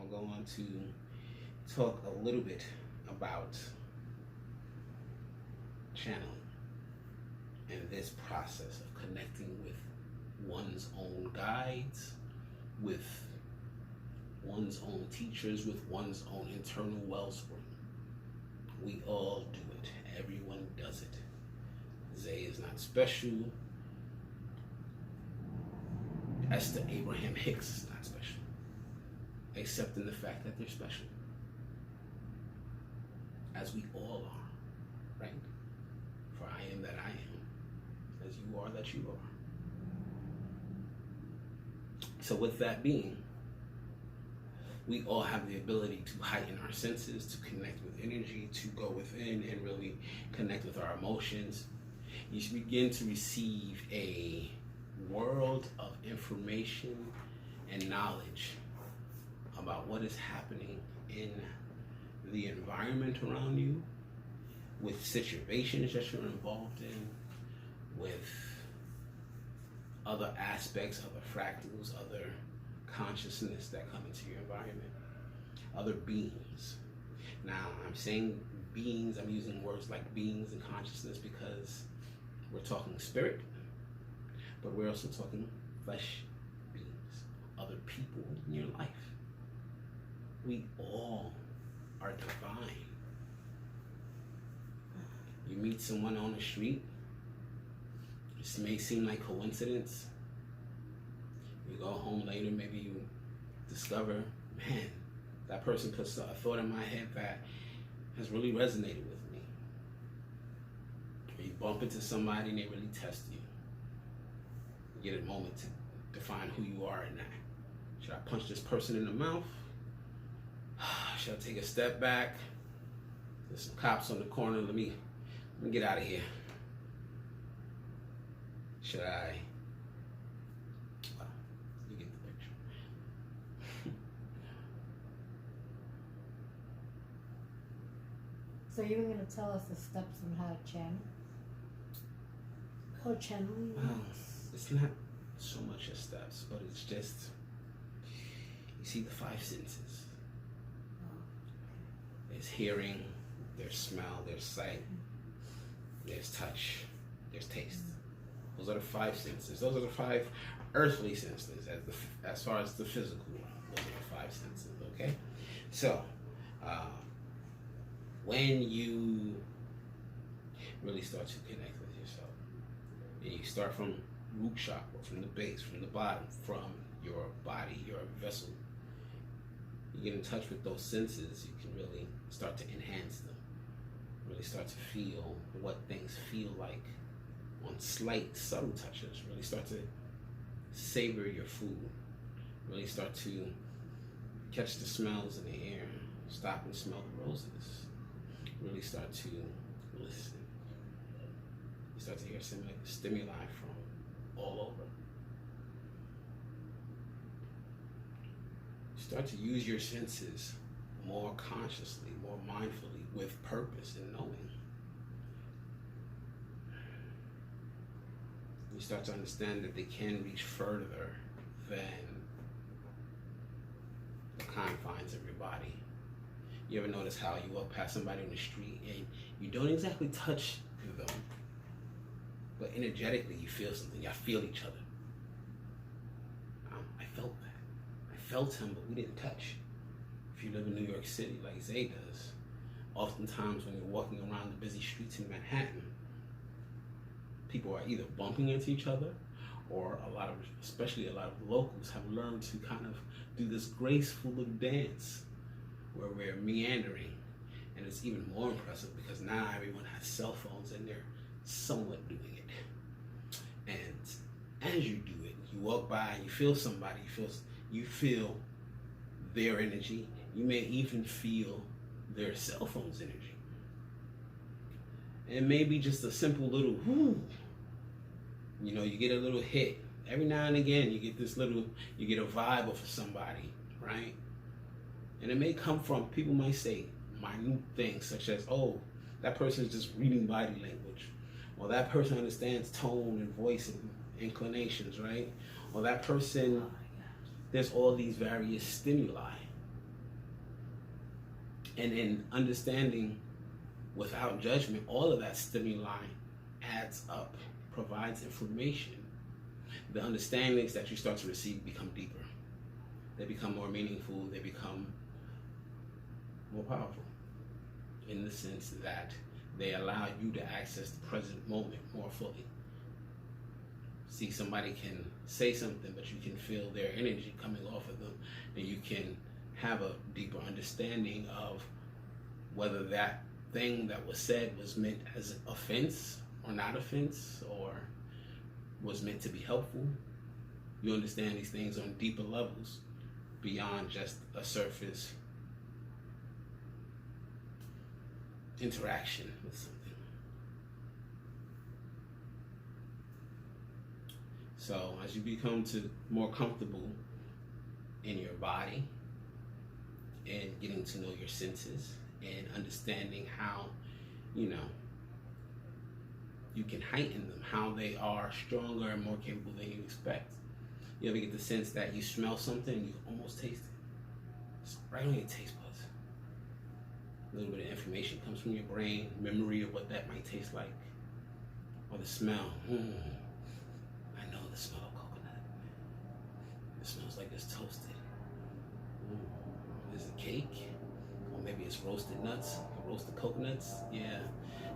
I'm going to talk a little bit about channeling and this process of connecting with one's own guides, with one's own teachers, with one's own internal wellspring. We all do it. Everyone does it. Zay is not special. Esther Abraham Hicks is not special, except in the fact that they're special, as we all are, right? For I am that I am, as you are that you are. So with that being, we all have the ability to heighten our senses, to connect with energy, to go within and really connect with our emotions. You should begin to receive a world of information and knowledge about what is happening in the environment around you, with situations that you're involved in, with other aspects, other fractals, other consciousness that come into your environment, other beings. Now, I'm saying beings, I'm using words like beings and consciousness because we're talking spirit, but we're also talking flesh beings, other people in your life. We all are divine. You meet someone on the street, this may seem like coincidence. You go home later, maybe you discover, man, that person put a thought in my head that has really resonated with me. Or you bump into somebody and they really test you. You get a moment to define who you are in that. Should I punch this person in the mouth? Should I take a step back? There's some cops on the corner. Let me get out of here. Should I? Well, you get the picture. So you were going to tell us the steps on how to channel? Or channeling? Well, it's not so much as steps, but it's just, you see the five senses. There's hearing, there's smell, there's sight, there's touch, there's taste. Those are the five senses. Those are the five earthly senses as far as the physical one. Those are the five senses, okay? So, when you really start to connect with yourself, and you start from root chakra, from the base, from the bottom, from your body, your vessel, you get in touch with those senses, you can really start to enhance them, really start to feel what things feel like on slight, subtle touches, really start to savor your food, really start to catch the smells in the air, stop and smell the roses, really start to listen. You start to hear stimuli from all over. You start to use your senses more consciously, more mindfully, with purpose and knowing. You start to understand that they can reach further than the confines of your body. You ever notice how you walk past somebody on the street and you don't exactly touch them, but energetically you feel something, y'all feel each other. I felt that. I felt him, but we didn't touch. If you live in New York City like Zay does, oftentimes when you're walking around the busy streets in Manhattan, people are either bumping into each other, or especially a lot of locals have learned to kind of do this graceful little dance where we're meandering. And it's even more impressive because now everyone has cell phones and they're somewhat doing it. And as you do it, you walk by and you feel somebody, you feel their energy. You may even feel their cell phone's energy. And maybe just a simple little whoo. You know, you get a little hit. Every now and again, you get a vibe of somebody, right? And it may come from, people might say minute things such as, oh, that person is just reading body language. Or that person understands tone and voice and inclinations, right? Or that person, there's all these various stimuli. And in understanding without judgment, all of that stimuli adds up, provides information. The understandings that you start to receive become deeper. They become more meaningful. They become more powerful in the sense that they allow you to access the present moment more fully. See, somebody can say something, but you can feel their energy coming off of them, and you can have a deeper understanding of whether that thing that was said was meant as offense or not offense, or was meant to be helpful. You understand these things on deeper levels beyond just a surface interaction with something. So as you become more comfortable in your body and getting to know your senses and understanding how, you can heighten them, how they are stronger and more capable than you expect. You ever get the sense that you smell something and you can almost taste it? It's right on your taste buds. A little bit of information comes from your brain, memory of what that might taste like. Or the smell. I know the smell of coconut. It smells like it's toasted. Is it cake? Or maybe it's roasted nuts, roasted coconuts. Yeah,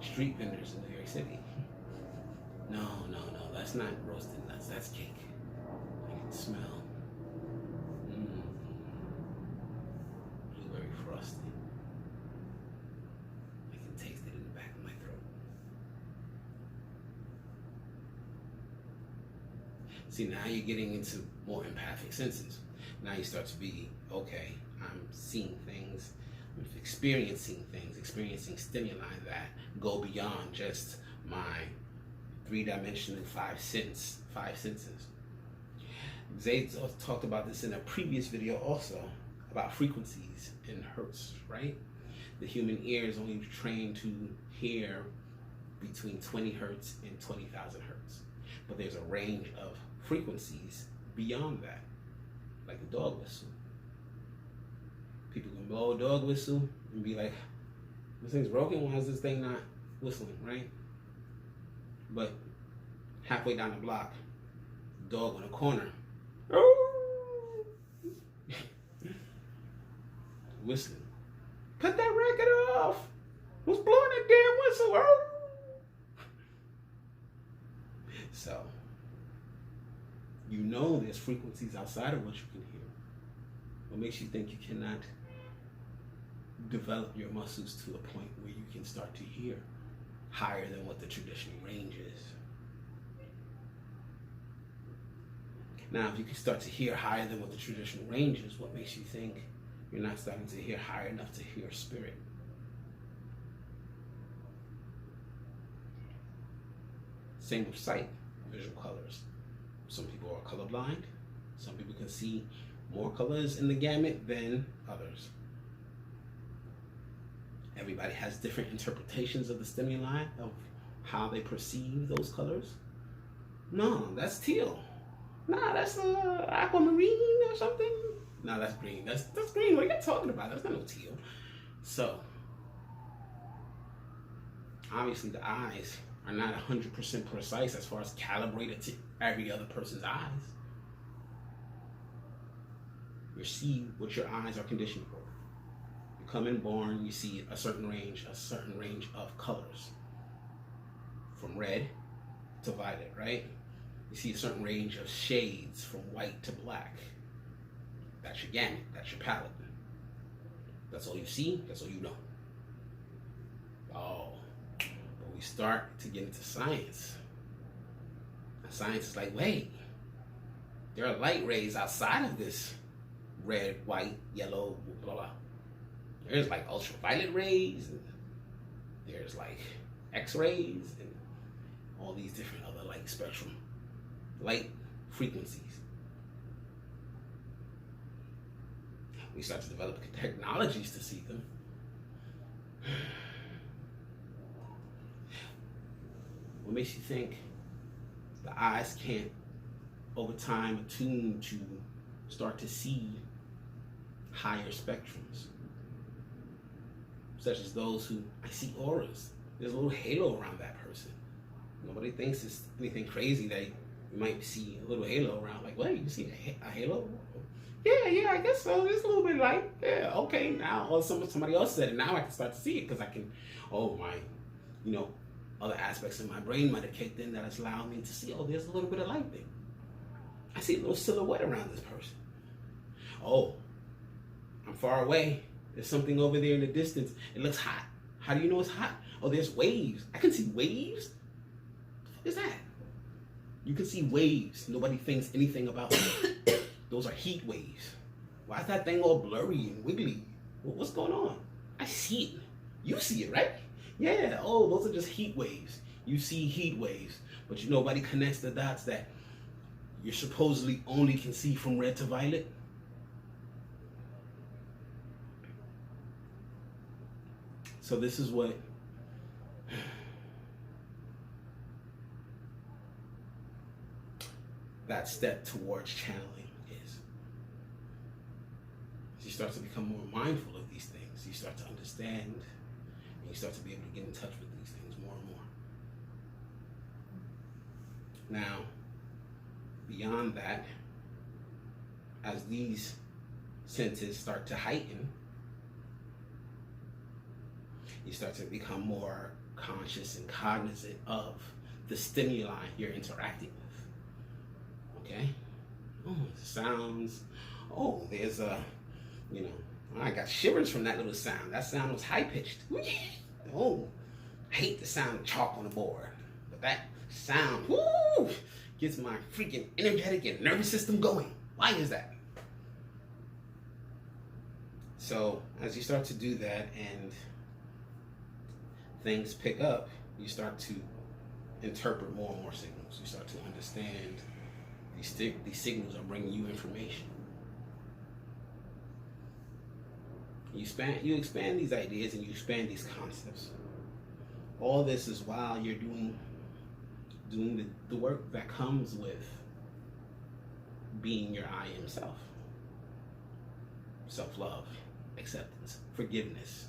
street vendors in New York City. No, that's not roasted nuts, that's cake. I can smell. Blueberry frosting. I can taste it in the back of my throat. See, now you're getting into more empathic senses. Now you start to be, okay, I'm seeing things, I'm experiencing things, experiencing stimuli that go beyond just my three-dimensional five senses. Zay talked about this in a previous video also, about frequencies and hertz, right? The human ear is only trained to hear between 20 hertz and 20,000 hertz. But there's a range of frequencies beyond that, like a dog whistle. People can blow a dog whistle and be like, this thing's broken, why is this thing not whistling, right? But halfway down the block, dog on a corner, whistling. Cut that record off! Who's blowing that damn whistle? So, there's frequencies outside of what you can hear. What makes you think you cannot develop your muscles to a point where you can start to hear higher than what the traditional range is? Now, if you can start to hear higher than what the traditional range is, what makes you think you're not starting to hear higher enough to hear spirit? Same with sight, visual colors. Some people are colorblind. Some people can see more colors in the gamut than others. Everybody has different interpretations of the stimuli, of how they perceive those colors. No, that's teal. Nah, that's aquamarine or something. No, that's green. That's green. What are you talking about? That's not no teal. So, obviously the eyes are not 100% precise as far as calibrated to every other person's eyes. You see what your eyes are conditioned for. You come in born, you see a certain range of colors. From red to violet, right? You see a certain range of shades from white to black. That's your gamut, that's your palette. That's all you see, that's all you know. Oh, but we start to get into science. And science is like, wait, there are light rays outside of this red, white, yellow, blah, blah. There's like ultraviolet rays, and there's like X-rays, and all these different other light spectrum, light frequencies. We start to develop technologies to see them. What makes you think the eyes can't, over time, attune to start to see higher spectrums? such as those who I see auras. There's a little halo around that person. Nobody thinks it's anything crazy that you might see a little halo around. Like, what? You see a halo? Yeah, I guess so. It's a little bit light. Yeah, okay. Now, or somebody else said it. Now I can start to see it because I can. Oh my, other aspects of my brain might have kicked in that has allowed me to see. Oh, there's a little bit of light there. I see a little silhouette around this person. Oh, I'm far away. There's something over there in the distance. It looks hot. How do you know it's hot? Oh, there's waves. I can see waves. What is that? You can see waves. Nobody thinks anything about it. Those are heat waves. Why is that thing all blurry and wiggly? What's going on? I see it. You see it, right? Yeah. Oh, those are just heat waves. You see heat waves, but nobody connects the dots that you supposedly only can see from red to violet. So this is what that step towards channeling is. As you start to become more mindful of these things, you start to understand, and you start to be able to get in touch with these things more and more. Now, beyond that, as these senses start to heighten, you start to become more conscious and cognizant of the stimuli you're interacting with. Okay? Oh, sounds. Oh, there's I got shivers from that little sound. That sound was high pitched. Oh, I hate the sound of chalk on the board. But that sound, woo, gets my freaking energetic and nervous system going. Why is that? So, as you start to do that and things pick up, you start to interpret more and more signals. You start to understand these signals are bringing you information. You expand these ideas and you expand these concepts. All this is while you're doing the work that comes with being your I am self. Self-love, acceptance, forgiveness.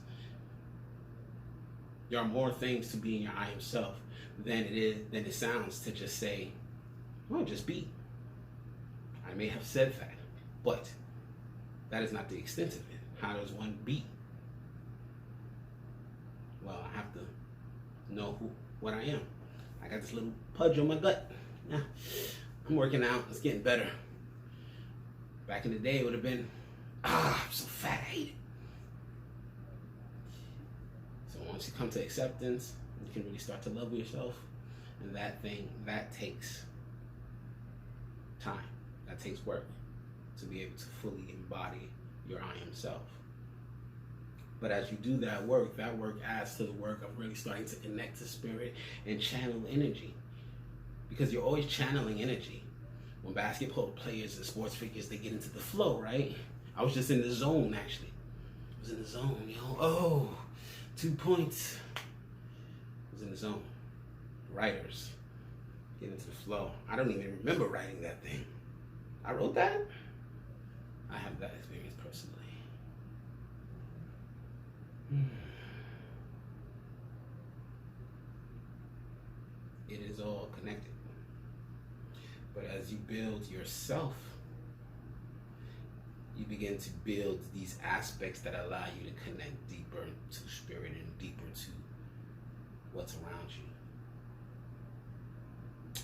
There are more things to being your I am self than it sounds to just say, well, just be. I may have said that, but that is not the extent of it. How does one be? Well, I have to know what I am. I got this little pudge on my gut. Yeah, I'm working out. It's getting better. Back in the day, it would have been, I'm so fat, I hate it. So once you come to acceptance, you can really start to love yourself. And that takes time. That takes work to be able to fully embody your I am self. But as you do that work adds to the work of really starting to connect to spirit and channel energy. Because you're always channeling energy. When basketball players and sports figures, they get into the flow, right? I was just in the zone, actually. I was in the zone, Oh, 2 points. I was in the zone. Writers get into the flow. I don't even remember writing that thing. I wrote that? I have that experience personally. It is all connected. But as you build yourself, you begin to build these aspects that allow you to connect deeper to spirit and deeper to what's around you.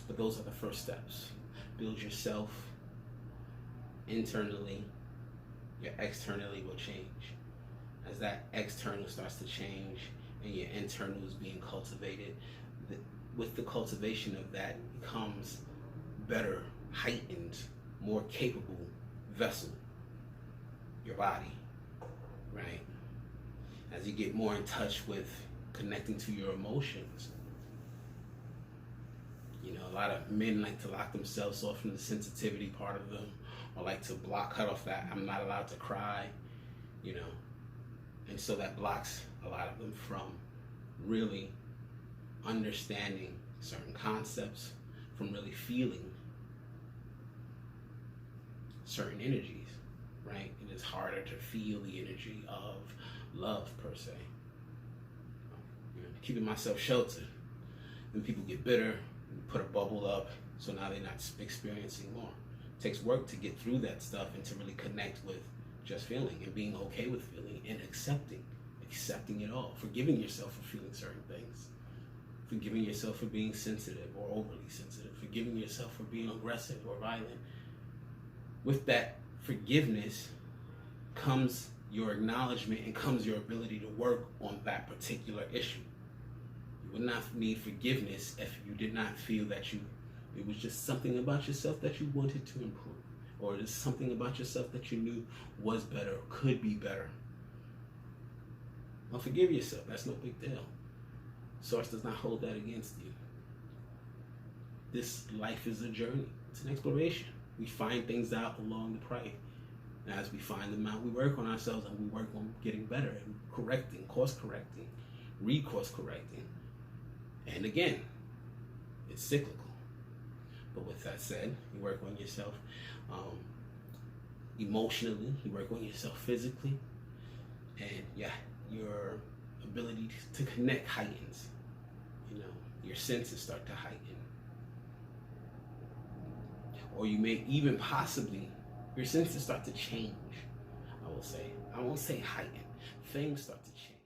But those are the first steps. Build yourself internally, your externally will change. As that external starts to change and your internal is being cultivated, with the cultivation of that comes better, heightened, more capable vessel, your body, right? As you get more in touch with connecting to your emotions. A lot of men like to lock themselves off from the sensitivity part of them, or like to cut off that I'm not allowed to cry, and so that blocks a lot of them from really understanding certain concepts, from really feeling certain energies, right? It is harder to feel the energy of love, per se. You know, keeping myself sheltered. Then people get bitter, put a bubble up, so now they're not experiencing more. It takes work to get through that stuff and to really connect with just feeling and being okay with feeling and accepting it all, forgiving yourself for feeling certain things, forgiving yourself for being sensitive or overly sensitive, forgiving yourself for being aggressive or violent. With that forgiveness comes your acknowledgement and comes your ability to work on that particular issue. You would not need forgiveness if you did not feel that it was just something about yourself that you wanted to improve, or there's something about yourself that you knew was better or could be better. Well, forgive yourself. That's no big deal. Source does not hold that against you. This life is a journey. It's an exploration. We find things out along the way. And as we find them out, we work on ourselves and we work on getting better and correcting, course correcting, recourse correcting. And again, it's cyclical. But with that said, you work on yourself emotionally, you work on yourself physically, and yeah, your ability to connect heightens. You know, your senses start to heighten. Or you may even possibly, your senses start to change, I will say. I won't say heighten. Things start to change.